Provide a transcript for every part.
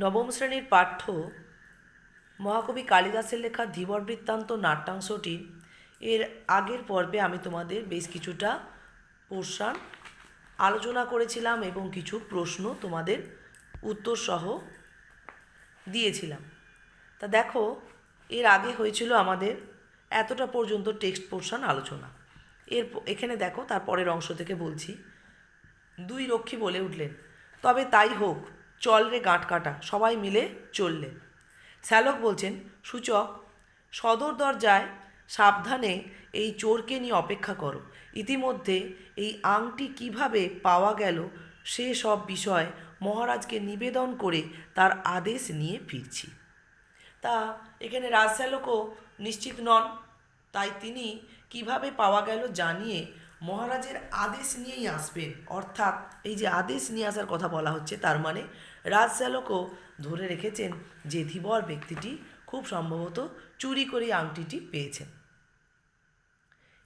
নবম শ্রেণীর পাঠ্য মহাকবি কালিদাসের লেখা ধীবর বৃত্তান্ত নাট্যাংশটি এর আগের পর্বে আমি তোমাদের বেশ কিছুটা পোর্শন আলোচনা করেছিলাম এবং কিছু প্রশ্ন তোমাদের উত্তরসহ দিয়েছিলাম। তা দেখো, এর আগে হয়েছিল আমাদের এতটা পর্যন্ত টেক্সট পোর্শন আলোচনা। এখানে দেখো, তার পরের অংশ থেকে বলছি। দুই রক্ষী বলে উঠলেন, তবে তাই হোক, চল রে গাঁট কাটা, সবাই মিলে চললেন। শ্যালক বলছেন, সূচক, সদর দরজায় সাবধানে এই চোরকে নিয়ে অপেক্ষা করো। ইতিমধ্যে এই আংটি কিভাবে পাওয়া গেল সে সব বিষয় মহারাজকে নিবেদন করে তার আদেশ নিয়ে ফিরছি। তা এখানে রাজশ্যালকও নিশ্চিত নন, তাই তিনি কিভাবে পাওয়া গেল জানিয়ে মহারাজের আদেশ নিয়েই আসবেন। অর্থাৎ এই যে আদেশ নিয়ে আসার কথা বলা হচ্ছে, তার মানে রাজশ্যালকও ধরে রেখেছেন যে ধীবর ব্যক্তিটি খুব সম্ভবত চুরি করে আংটিটি পেয়েছেন।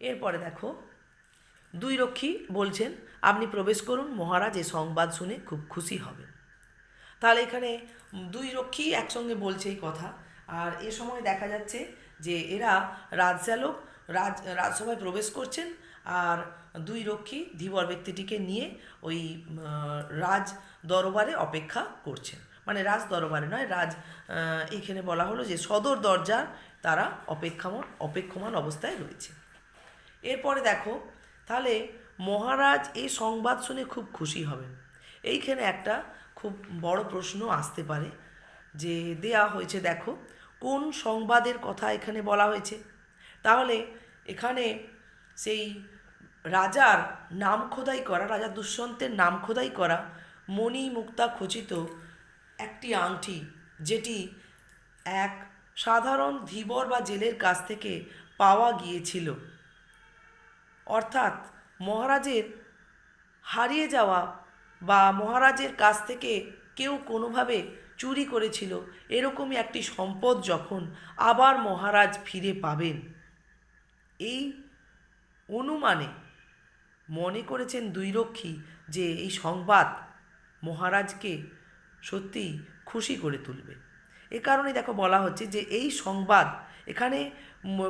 এরপরে দেখো, দুই রক্ষী বলছেন, আপনি প্রবেশ করুন, মহারাজ এ সংবাদ শুনে খুব খুশি হবেন। তাহলে এখানে দুই রক্ষী একসঙ্গে বলছে এই কথা। আর এ সময় দেখা যাচ্ছে যে এরা রাজশ্যালক রাজসভায় প্রবেশ করছেন, আর দুই রক্ষী ধীবর ব্যক্তিটিকে নিয়ে ওই রাজ দরবারে অপেক্ষা করছেন। মানে রাজ দরবারে নয়, এখানে বলা হলো যে সদর দরজার তারা অপেক্ষমান অবস্থায় রয়েছে। এরপরে দেখো, তাহলে মহারাজ এই সংবাদ শুনে খুব খুশি হবেন। এইখানে একটা খুব বড় প্রশ্ন আসতে পারে যে দেয়া হয়েছে, দেখো কোন সংবাদের কথা এখানে বলা হয়েছে। তাহলে এখানে সেই রাজার নাম খোদাই করা, রাজা দুষ্যন্তের নাম খোদাই করা মণি মুক্তা খচিত একটি আংটি, যেটি এক সাধারণ ধীবর বা জেলের কাছ থেকে পাওয়া গিয়েছিল। অর্থাৎ মহারাজের হারিয়ে যাওয়া বা মহারাজের কাছ থেকে কেউ কোনোভাবে চুরি করেছিল, এরকমই একটি সম্পদ যখন আবার মহারাজ ফিরে পাবেন, এই অনুমানে মনে করেছেন দুই রক্ষী যে এই সংবাদ মহারাজকে সত্যি খুশি করে তুলবে। এ কারণে দেখো বলা হচ্ছে যে এই সংবাদ, এখানে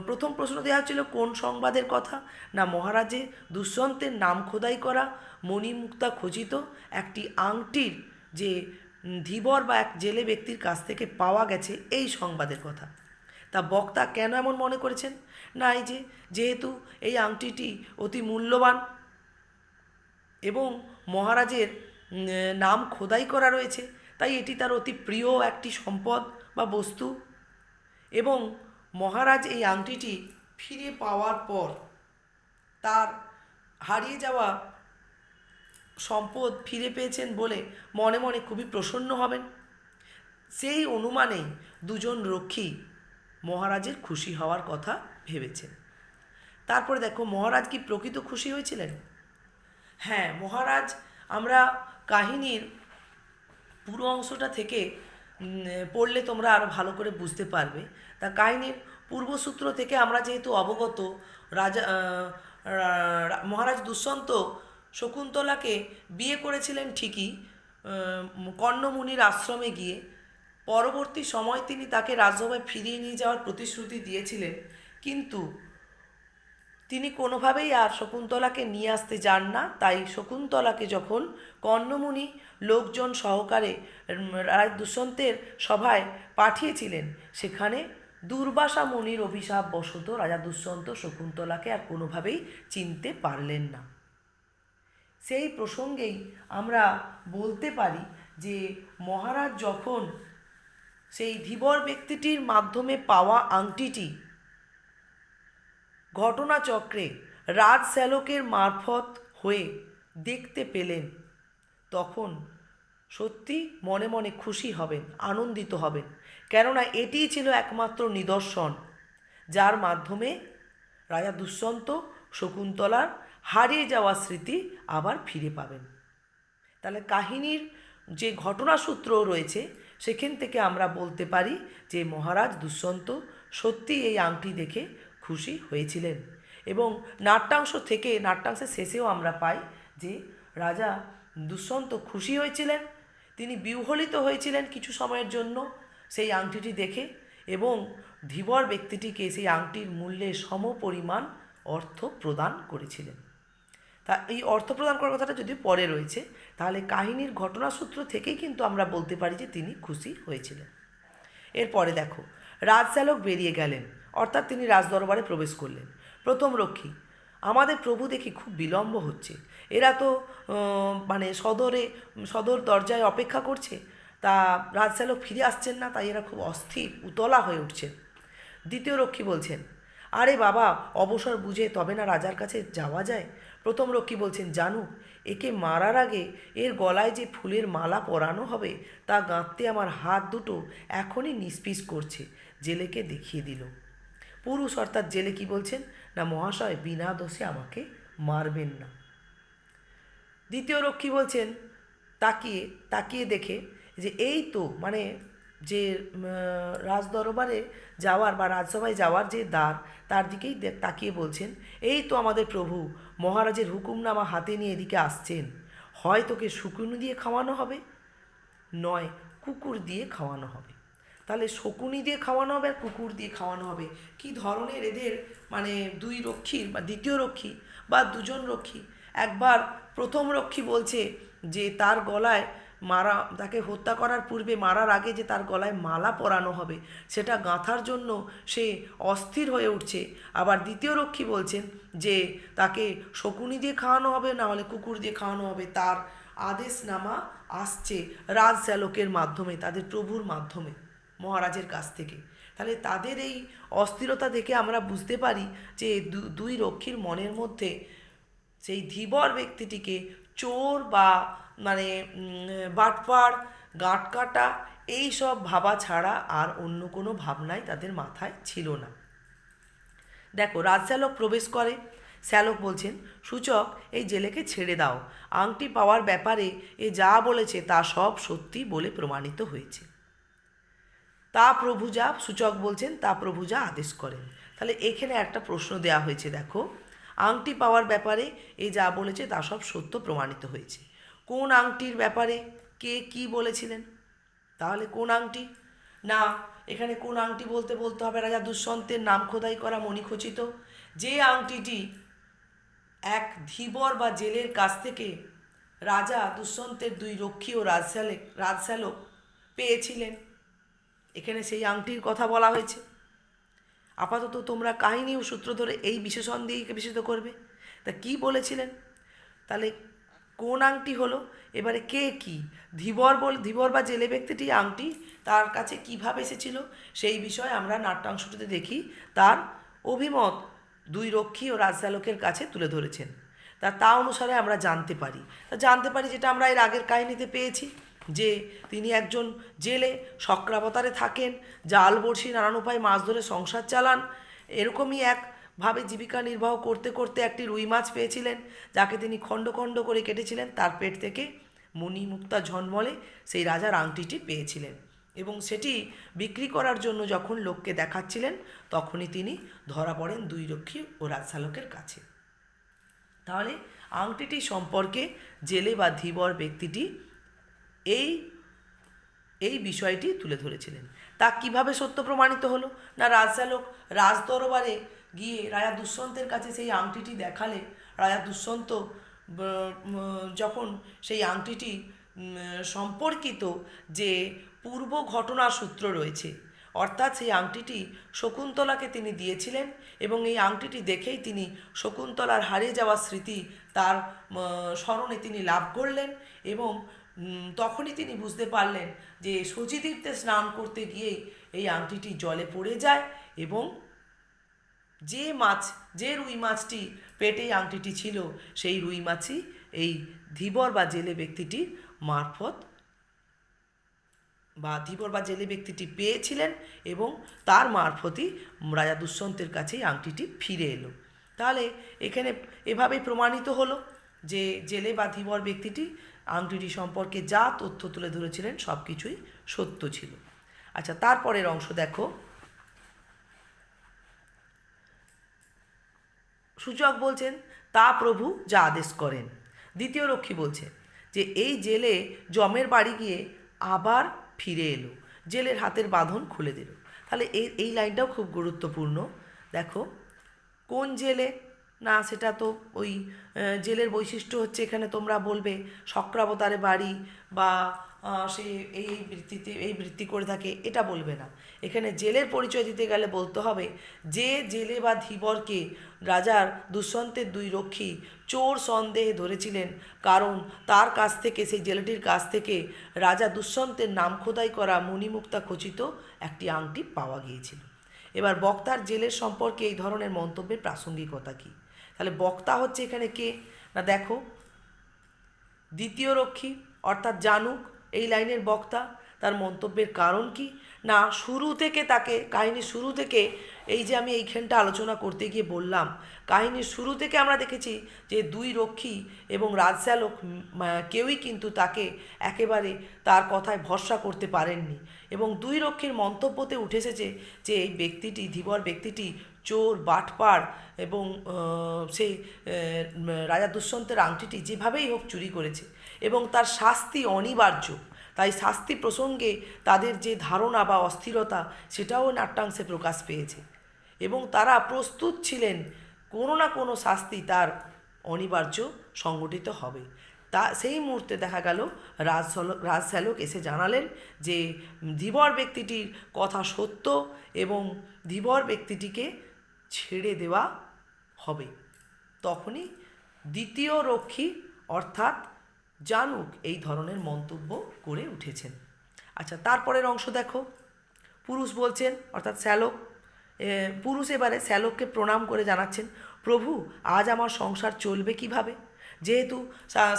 প্রথম প্রশ্ন দেওয়া হচ্ছিল কোন সংবাদের কথা, না মহারাজের দুষ্যন্তের নাম খোদাই করা মণিমুক্তা খচিত একটি আংটির যে ধীবর বা এক জেলে ব্যক্তির কাছ থেকে পাওয়া গেছে, এই সংবাদের কথা। তা বক্তা কেন এমন মনে করেছেন, না এই যে যেহেতু এই আংটিটি অতি মূল্যবান এবং মহারাজের নাম খোদাই করা রয়েছে, তাই এটি তার অতি প্রিয় একটি সম্পদ বা বস্তু, এবং মহারাজ এই আংটিটি ফিরে পাওয়ার পর তার হারিয়ে যাওয়া সম্পদ ফিরে পেয়েছেন বলে মনে মনে খুবই প্রসন্ন হবেন। সেই অনুমানেই দুজন রক্ষী মহারাজের খুশি হওয়ার কথা ভেবেছেন। তারপরে দেখো, মহারাজ কি প্রকৃত খুশি হয়েছিলেন? হ্যাঁ, মহারাজ, আমরা কাহিনীর পুরো অংশটা থেকে পড়লে তোমরা আরও ভালো করে বুঝতে পারবে। তা কাহিনীর পূর্বসূত্র থেকে আমরা যেহেতু অবগত, রাজা মহারাজ দুষ্যন্ত শকুন্তলাকে বিয়ে করেছিলেন ঠিকই কর্ণমুনির আশ্রমে গিয়ে। পরবর্তী সময় তিনি তাকে রাজসভায় ফিরিয়ে নিয়ে যাওয়ার প্রতিশ্রুতি দিয়েছিলেন, কিন্তু তিনি কোনোভাবেই আর শকুন্তলাকে নিয়ে আসতে যান না। তাই শকুন্তলাকে যখন কর্ণমুনি লোকজন সহকারে রাজ দুষ্যন্তের সভায় পাঠিয়েছিলেন, সেখানে দুর্বাসা মুনির অভিশাপ বশত রাজা দুষ্যন্ত শকুন্তলাকে আর কোনোভাবেই চিনতে পারলেন না। সেই প্রসঙ্গেই আমরা বলতে পারি যে মহারাজ যখন সেই ধীবর ব্যক্তিটির মাধ্যমে পাওয়া আংটিটি ঘটনাচক্রে রাজশ্যালকের মারফত হয়ে দেখতে পেলেন, তখন সত্যি মনে মনে খুশি হবেন, আনন্দিত হবেন। কেননা এটিই ছিল একমাত্র নিদর্শন যার মাধ্যমে রাজা দুষ্যন্ত শকুন্তলার হারিয়ে যাওয়া স্মৃতি আবার ফিরে পাবেন। তাহলে কাহিনীর যে ঘটনাসূত্র রয়েছে, সেখান থেকে আমরা বলতে পারি যে মহারাজ দুষ্যন্ত সত্যি এই আংটি দেখে খুশি হয়েছিলেন। এবং নাট্যাংশের শেষেও আমরা পাই যে রাজা দুষ্যন্ত খুশি হয়েছিলেন তিনি বিহ্বলিত হয়েছিলেন কিছু সময়ের জন্য সেই আংটিটি দেখে এবং ধীবর ব্যক্তিটিকে সেই আংটির মূল্যের সমপরিমাণ অর্থ প্রদান করেছিলেন। তা এই অর্থ প্রদান করার কথাটা যদি পরে রয়েছে, তাহলে কাহিনীর ঘটনাসূত্র থেকেই কিন্তু আমরা বলতে পারি যে তিনি খুশি হয়েছিলেন। এরপরে দেখো, রাজশ্যালক বেরিয়ে গেলেন, অর্থাৎ তিনি রাজদরবারে প্রবেশ করলেন। প্রথম রক্ষী, আমাদের প্রভু দেখি খুব বিলম্ব হচ্ছে, এরা তো সদর দরজায় অপেক্ষা করছে, তা রাজশ্যালক ফিরে আসছেন না, তাই এরা খুব অস্থির উতলা হয়ে উঠছেন। দ্বিতীয় রক্ষী বলছেন, আরে বাবা, অবসর বুঝে তবে না রাজার কাছে যাওয়া যায়। প্রথম রক্ষী বলছেন, জানু, একে মারার আগে এর গলায় যে ফুলের মালা পরানো হবে তা গাঁথতে আমার হাত দুটো এখনই নিস্পিস করছে। জেলেকে দেখিয়ে দিল। পুরুষ অর্থাৎ জেলে কি বলছেন না, মহাশয় বিনা দোষে আমাকে মারবেন না। দ্বিতীয় রক্ষী বলছেন, তাকিয়ে তাকিয়ে দেখে যে এই তো যে রাজদরবারে যাওয়ার বা রাজসভায় যাওয়ার যে দ্বার, তার দিকেই তাকিয়ে বলছেন, এই তো আমাদের প্রভু মহারাজের হুকুমনামা হাতে নিয়ে এদিকে আসছেন। হয় তোকে শকুনি দিয়ে খাওয়ানো হবে, নয় কুকুর দিয়ে খাওয়ানো হবে। তাহলে শকুনি দিয়ে খাওয়ানো হবে আর কুকুর দিয়ে খাওয়ানো হবে, কি ধরনের এদের দুই রক্ষীর বা দ্বিতীয় রক্ষী বা দুজন রক্ষী। একবার প্রথম রক্ষী বলছে যে তার গলায় তাকে হত্যা করার পূর্বে, মারার আগে যে তার গলায় মালা পরানো হবে সেটা গাঁথার জন্য সে অস্থির হয়ে উঠছে। আবার দ্বিতীয় রক্ষী বলছেন যে তাকে শকুনি দিয়ে খাওয়ানো হবে, না হলে কুকুর দিয়ে খাওয়ানো হবে। তার আদেশনামা আসছে রাজশ্যালকের মাধ্যমে, তাদের প্রভুর মাধ্যমে, মহারাজের কাছ থেকে। তাহলে তাদের এই অস্থিরতা দেখে আমরা বুঝতে পারি যে দুই রক্ষীর মনের মধ্যে সেই ধীবর ব্যক্তিটিকে চোর বা বাটপাড়, গাঁট কাটা এই সব ভাবা ছাড়া আর অন্য কোনো ভাবনাই তাদের মাথায় ছিল না। দেখো, রাজশ্যালক প্রবেশ করে। শ্যালক বলছেন, সূচক, এই জেলেকে ছেড়ে দাও। আংটি পাওয়ার ব্যাপারে এ যা বলেছে তা সব সত্যি বলে প্রমাণিত হয়েছে। তা প্রভু যা, সূচক বলছেন, তা প্রভু যা আদেশ করেন। তাহলে এখানে একটা প্রশ্ন দেওয়া হয়েছে, দেখো, আংটি পাওয়ার ব্যাপারে এ যা বলেছে তা সব সত্য প্রমাণিত হয়েছে। কোন আংটির ব্যাপারে কে কি বলেছিলেন? তাহলে কোন আংটি? না, এখানে কোন আংটি বলতে হবে রাজা দুষ্যন্তের নাম খোদাই করা মণিখচিত যে আংটিটি এক ধীবর বা জেলের কাছ থেকে রাজা দুষ্যন্তের দুই রক্ষী ও রাজশ্যালক পেয়েছিলেন, এখানে সেই আংটির কথা বলা হয়েছে। আপাতত তোমরা কাহিনী ও সূত্র ধরে এই বিশেষণ দিয়েই বিশেষিত করবে। তা কি বলেছিলেন? তাহলে কোন আংটি হলো, এবারে কে কি, ধীবর বা জেলে ব্যক্তিটি আংটি তার কাছে কিভাবে এসেছিল সেই বিষয়ে আমরা নাট্যাংশটিতে দেখি তার অভিমত দুই রক্ষী ও রাজশ্যালকের কাছে তুলে ধরেছেন। তা অনুসারে আমরা জানতে পারি যেটা আমরা এর আগের কাহিনীতে পেয়েছি, যে তিনি একজন জেলে, শক্রাবতারে থাকেন, জাল বড়শি নানান উপায়ে মাছ ধরে সংসার চালান। এরকমই একভাবে জীবিকা নির্বাহ করতে করতে একটি রুই মাছ পেয়েছিলেন, যাকে তিনি খণ্ড খণ্ড করে কেটেছিলেন। তার পেট থেকে মণিমুক্তা ঝলমলে সেই রাজার আংটিটি পেয়েছিলেন এবং সেটি বিক্রি করার জন্য যখন লোককে দেখাচ্ছিলেন তখনই তিনি ধরা পড়েন দুই রক্ষী ও রাজশ্যালকের কাছে। তাহলে আংটিটি সম্পর্কে জেলে বা ধীবর ব্যক্তিটি এই বিষয়টি তুলে ধরেছিলেন। তা কিভাবে সত্য প্রমাণিত হলো? না, রাজশ্যালক রাজদরবারে গিয়ে রাজা দুষ্যন্তের কাছে সেই আংটিটি দেখালে রাজা দুষ্যন্ত যখন সেই আংটিটি সম্পর্কিত যে পূর্ব ঘটনার সূত্র রয়েছে, অর্থাৎ সেই আংটিটি শকুন্তলাকে তিনি দিয়েছিলেন এবং এই আংটিটি দেখেই তিনি শকুন্তলার হারিয়ে যাওয়া স্মৃতি তার স্মরণে তিনি লাভ করলেন এবং তখনই তিনি বুঝতে পারলেন যে শচীতীর্থে স্নান করতে গিয়েই এই আংটিটি জলে পড়ে যায় এবং যে রুই মাছটি পেটে আংটিটি ছিল সেই রুই মাছই এই ধীবর বা জেলে ব্যক্তিটির মারফত বা ধীবর বা জেলে ব্যক্তিটি পেয়েছিলেন এবং তার মারফতই রাজা দুষ্যন্তের কাছেই আংটিটি ফিরে এলো। তাহলে এখানে এভাবেই প্রমাণিত হলো যে জেলে বা ধীবর ব্যক্তিটি আংটিটি সম্পর্কে যা তথ্য তুলে ধরেছিলেন সব কিছুই সত্য ছিল। আচ্ছা, তারপরের অংশ দেখো, সূচক বলছেন, তা প্রভু যা আদেশ করেন। দ্বিতীয় রক্ষী বলছে, যে এই জেলে যমের বাড়ি গিয়ে আবার ফিরে এলো, জেলের হাতের বাঁধন খুলে দিল। তাহলে এই লাইনটাও খুব গুরুত্বপূর্ণ। দেখো, কোন জেলে? না, সেটা তো ওই জেলের বৈশিষ্ট্য হচ্ছে, এখানে তোমরা বলবে শক্রাবতারে বাড়ি বা সে এই বৃত্তি করে থাকে, এটা বলবে না। এখানে জেলের পরিচয় দিতে গেলে বলতে হবে যে জেলে বা ধীবরকে রাজার দুষ্যন্তের দুই রক্ষী চোর সন্দেহে ধরেছিলেন, কারণ তার কাছ থেকে, সেই জেলেটির কাছ থেকে রাজা দুষ্যন্তের নাম খোদাই করা মণিমুক্তা খচিত একটি আংটি পাওয়া গিয়েছিল। এবার বক্তার জেলের সম্পর্কে এই ধরনের মন্তব্যের প্রাসঙ্গিকতা কী? তাহলে বক্তা হচ্ছে এখানে কে? না দেখো, দ্বিতীয় রক্ষী অর্থাৎ জানুক এই লাইনের বক্তা। তার মন্তব্যের কারণ কি? না, শুরু থেকে তাকে, কাহিনীর শুরু থেকে, এই যে আমি এইখানটা আলোচনা করতে গিয়ে বললাম, কাহিনীর শুরু থেকে আমরা দেখেছি যে দুই রক্ষী এবং রাজশ্যালক কেউই কিন্তু তাকে একেবারে তার কথায় ভরসা করতে পারেননি, এবং দুই রক্ষীর মন্তব্যতে উঠে এসেছে যে এই ব্যক্তিটি, ধীবর ব্যক্তিটি চোর, বাটপাড়, এবং সেই রাজা দুষ্যন্তের আংটিটি যেভাবেই হোক চুরি করেছে এবং তার শাস্তি অনিবার্য। তাই শাস্তি প্রসঙ্গে তাদের যে ধারণা বা অস্থিরতা, সেটাও নাট্যাংশে প্রকাশ পেয়েছে, এবং তারা প্রস্তুত ছিলেন কোনো না কোনো শাস্তি তার অনিবার্য সংগঠিত হবে। তা সেই মুহূর্তে দেখা গেল রাজশ্যালক এসে জানালেন যে ধীবর ব্যক্তিটির কথা সত্য এবং ধীবর ব্যক্তিটিকে ছেড়ে দেওয়া হবে। তখনই দ্বিতীয় রক্ষী অর্থাৎ জানুক এই ধরনের মন্তব্য করে উঠেছেন। আচ্ছা, তারপরের অংশ দেখো, পুরুষ বলছেন অর্থাৎ শ্যালক, পুরুষ এবারে শ্যালককে প্রণাম করে জানাচ্ছেন, প্রভু, আজ আমার সংসার চলবে কিভাবে? যেহেতু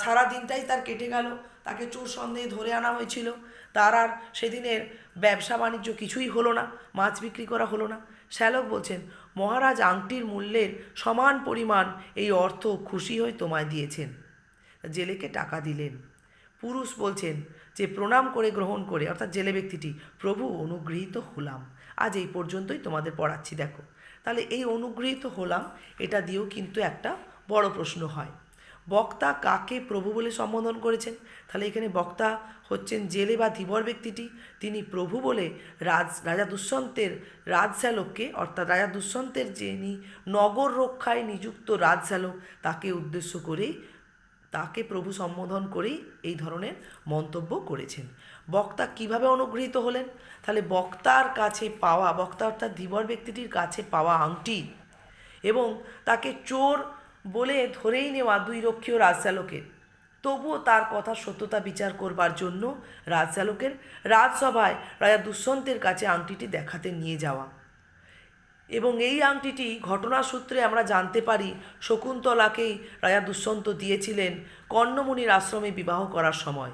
সারা দিনটাই তার কেটে গেল, তাকে চোর সন্দেহে ধরে আনা হয়েছিল, তার আর সেদিনের ব্যবসা বাণিজ্য কিছুই হলো না, মাছ বিক্রি করা হলো না। শ্যালক বলছেন, মহারাজ আংটির মূল্যের সমান পরিমাণ এই অর্থ খুশি হয়ে তোমায় দিয়েছেন। জেলেকে টাকা দিলেন। পুরুষ বলছেন যে প্রণাম করে গ্রহণ করে, অর্থাৎ জেলে ব্যক্তিটি, প্রভু অনুগৃহীত হলাম, আজ এই পর্যন্তই তোমাদের পড়াচ্ছি। দেখো, তাহলে এই অনুগৃহীত হলাম, এটা দিয়েও কিন্তু একটা বড় প্রশ্ন হয়, বক্তা কাকে প্রভু বলে সম্বোধন করেছেন? তাহলে এখানে বক্তা হচ্ছেন জেলে বা ধীবর ব্যক্তিটি, তিনি প্রভু বলে রাজা দুষ্যন্তের রাজশ্যালককে, অর্থাৎ রাজা দুষ্যন্তের যিনি নগর রক্ষায় নিযুক্ত রাজশ্যালক, তাকে উদ্দেশ্য করেই, তাকে প্রভু সম্বোধন করেই এই ধরনের মন্তব্য করেছেন। বক্তা কিভাবে অনুগৃহীত হলেন? তাহলে বক্তার কাছে পাওয়া, বক্তা অর্থাৎ ধীবর ব্যক্তিটির কাছে পাওয়া আংটি এবং তাকে চোর বলে ধরেই নেওয়া দুই রক্ষী ও রাজশ্যালকের, তবুও তার কথার সত্যতা বিচার করবার জন্য রাজশ্যালকের রাজসভায় রাজা দুষ্যন্তের কাছে আংটিটি দেখাতে নিয়ে যাওয়া, এবং এই আংটিটি ঘটনাসূত্রে আমরা জানতে পারি শকুন্তলাকেই রাজা দুষ্যন্ত দিয়েছিলেন কর্ণমুনির আশ্রমে বিবাহ করার সময়,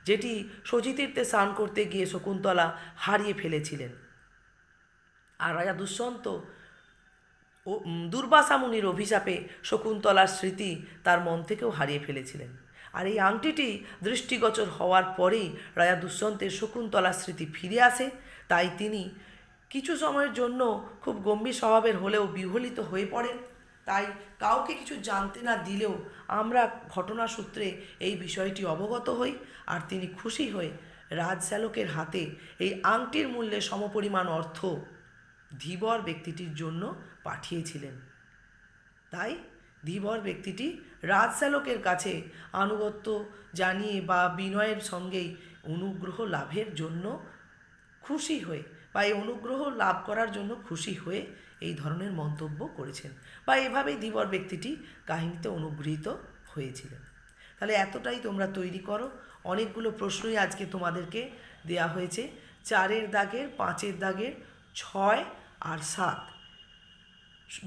যেটি শচীতীর্থে স্নান করতে গিয়ে শকুন্তলা হারিয়ে ফেলেছিলেন। আর রাজা দুষ্যন্ত ও দুর্বাসা মুনির অভিশাপে শকুন্তলার স্মৃতি তার মন থেকেও হারিয়ে ফেলেছিলেন। আর এই আংটিটি দৃষ্টিগোচর হওয়ার পরেই রাজা দুষ্যন্তের শকুন্তলার স্মৃতি ফিরে আসে। তাই তিনি কিছু সময়ের জন্য খুব গম্ভীর স্বভাবের হলেও বিহ্বলিত হয়ে পড়েন। তাই কাউকে কিছু জানতে না দিলেও আমরা ঘটনা সূত্রে এই বিষয়টি অবগত হই, আর তিনি খুশি হয়ে রাজশ্যালকের হাতে এই আংটির মূল্যে সমপরিমাণ অর্থ ধীবর ব্যক্তিটির জন্য পাঠিয়েছিলেন। তাই ধীবর ব্যক্তিটি রাজশ্যালকের কাছে আনুগত্য জানিয়ে বা বিনয়ের সঙ্গেই অনুগ্রহ লাভের জন্য খুশি হয়ে, বা এই অনুগ্রহ লাভ করার জন্য খুশি হয়ে এই ধরনের মন্তব্য করেছেন, বা এভাবেই ধীবর ব্যক্তিটি কাহিনীতে অনুগৃহীত হয়েছিলেন। তাহলে এতটাই তোমরা তৈরি করো। অনেকগুলো প্রশ্নই আজকে তোমাদেরকে দেয়া হয়েছে, 4-এর দাগের, 5-এর দাগের, 6 আর 7,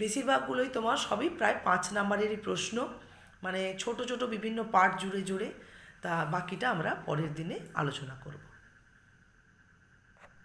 বেশিরভাগগুলোই তোমার সবই প্রায় 5 নাম্বারেরই প্রশ্ন, মানে ছোট ছোট বিভিন্ন পার্ট জুড়ে জুড়ে। তা বাকিটা আমরা পরের দিনে আলোচনা করব।